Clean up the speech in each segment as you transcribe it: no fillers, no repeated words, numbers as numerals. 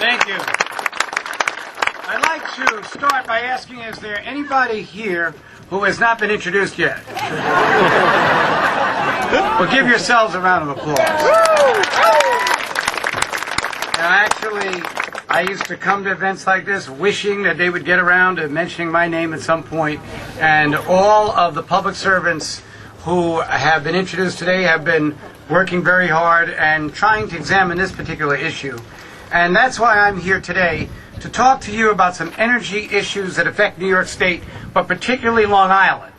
Thank you. I'd like to start by asking, is there anybody here who has not been introduced yet? Well, give yourselves a round of applause. Now, actually, I used to come to events like this wishing that they would get around to mentioning my name at some point, and all of the public servants who have been introduced today have been working very hard and trying to examine this particular issue. And that's why I'm here today, to talk to you about some energy issues that affect New York State, but particularly Long Island.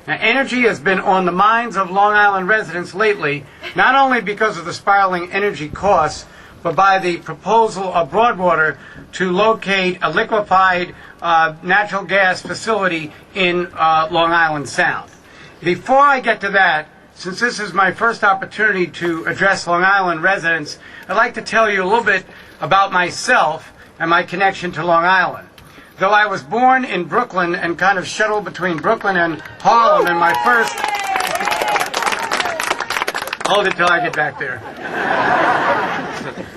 Now, energy has been on the minds of Long Island residents lately, not only because of the spiraling energy costs, but by the proposal of Broadwater to locate a liquefied natural gas facility in Long Island Sound. Before I get to that, since this is my first opportunity to address Long Island residents, I'd like to tell you a little bit about myself and my connection to Long Island. Though I was born in Brooklyn and kind of shuttled between Brooklyn and Harlem, and my first... Hold it till I get back there.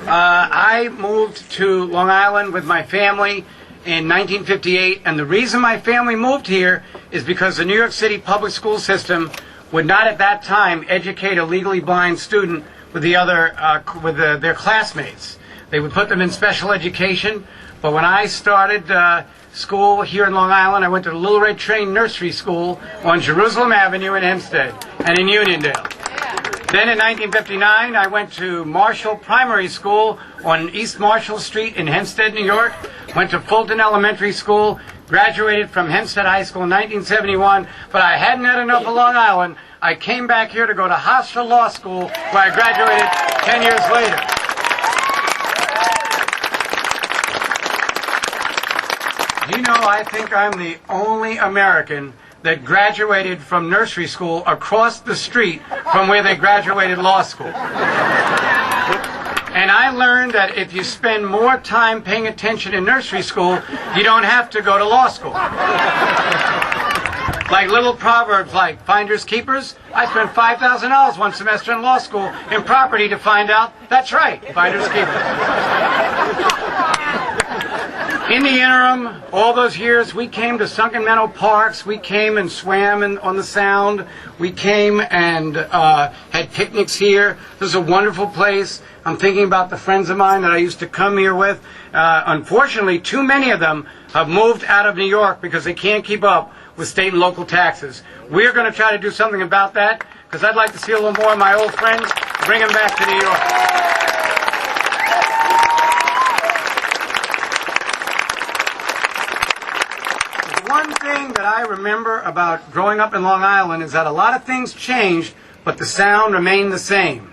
I moved to Long Island with my family in 1958, and the reason my family moved here is because the New York City public school system would not at that time educate a legally blind student with their classmates. They would put them in special education. But when I started school here in Long Island, I went to the Little Red Train Nursery School on Jerusalem Avenue in Hempstead and in Uniondale. Then in 1959, I went to Marshall Primary School on East Marshall Street in Hempstead, New York. Went to Fulton Elementary School, graduated from Hempstead High School in 1971, but I hadn't had enough of Long Island. I came back here to go to Hofstra Law School, where I graduated 10 years later. You know, I think I'm the only American that graduated from nursery school across the street from where they graduated law school. And I learned that if you spend more time paying attention in nursery school, you don't have to go to law school. Like little proverbs like finders keepers. I spent $5,000 one semester in law school in property to find out that's right, finders keepers. In the interim, all those years, we came to Sunken Meadow Parks. We came and swam on the Sound. We came and had picnics here. This is a wonderful place. I'm thinking about the friends of mine that I used to come here with. Unfortunately, too many of them have moved out of New York because they can't keep up with state and local taxes. We're going to try to do something about that, because I'd like to see a little more of my old friends, bring them back to New York. One thing that I remember about growing up in Long Island is that a lot of things changed, but the Sound remained the same.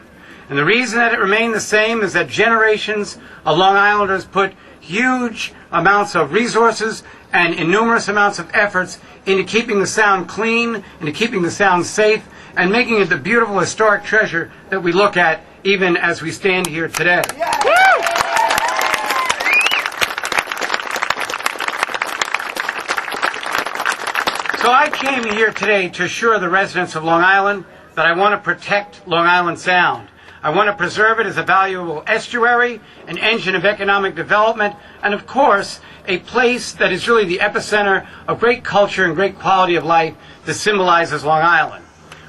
And the reason that it remained the same is that generations of Long Islanders put huge amounts of resources and enormous amounts of efforts into keeping the Sound clean, into keeping the Sound safe, and making it the beautiful historic treasure that we look at even as we stand here today. So I came here today to assure the residents of Long Island that I want to protect Long Island Sound. I want to preserve it as a valuable estuary, an engine of economic development, and of course, a place that is really the epicenter of great culture and great quality of life that symbolizes Long Island.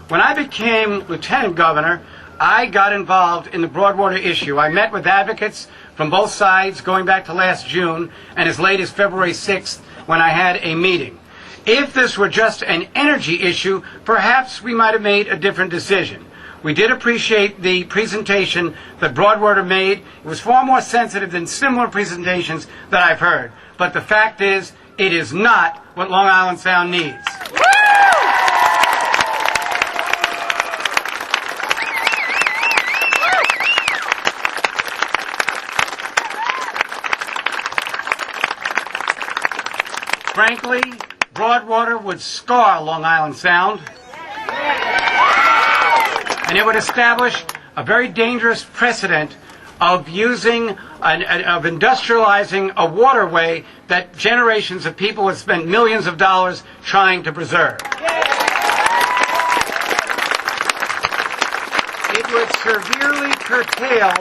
When I became lieutenant governor, I got involved in the Broadwater issue. I met with advocates from both sides going back to last June and as late as February 6th when I had a meeting. If this were just an energy issue, perhaps we might have made a different decision. We did appreciate the presentation that Broadwater made. It was far more sensitive than similar presentations that I've heard. But the fact is, it is not what Long Island Sound needs. Frankly, Broadwater would scar Long Island Sound, and it would establish a very dangerous precedent of industrializing a waterway that generations of people have spent millions of dollars trying to preserve. It would severely curtail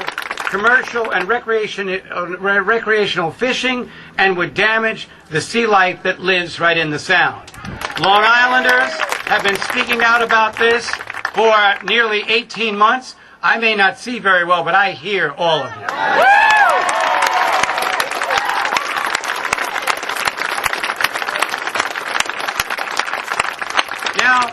commercial and recreational fishing and would damage the sea life that lives right in the Sound. Long Islanders have been speaking out about this for nearly 18 months. I may not see very well, but I hear all of you. Now,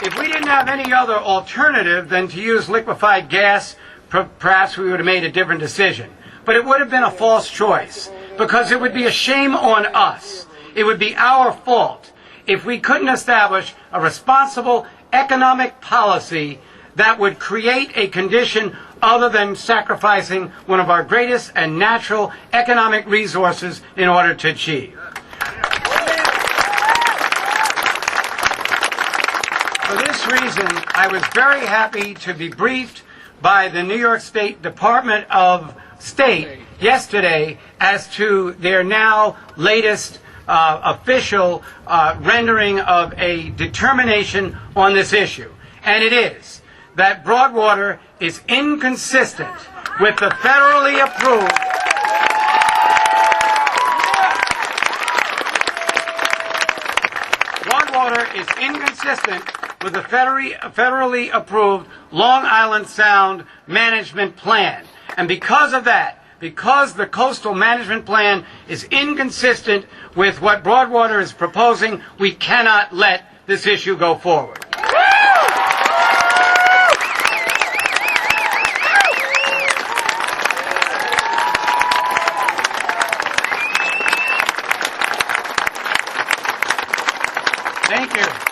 if we didn't have any other alternative than to use liquefied gas, perhaps we would have made a different decision. But it would have been a false choice, because it would be a shame on us. It would be our fault if we couldn't establish a responsible economic policy that would create a condition other than sacrificing one of our greatest and natural economic resources in order to achieve. For this reason, I was very happy to be briefed by the New York State Department of State yesterday as to their now latest official rendering of a determination on this issue. And it is that Broadwater is inconsistent with the federally approved with the federally approved Long Island Sound Management Plan. And because of that, because the Coastal Management Plan is inconsistent with what Broadwater is proposing, we cannot let this issue go forward. Thank you.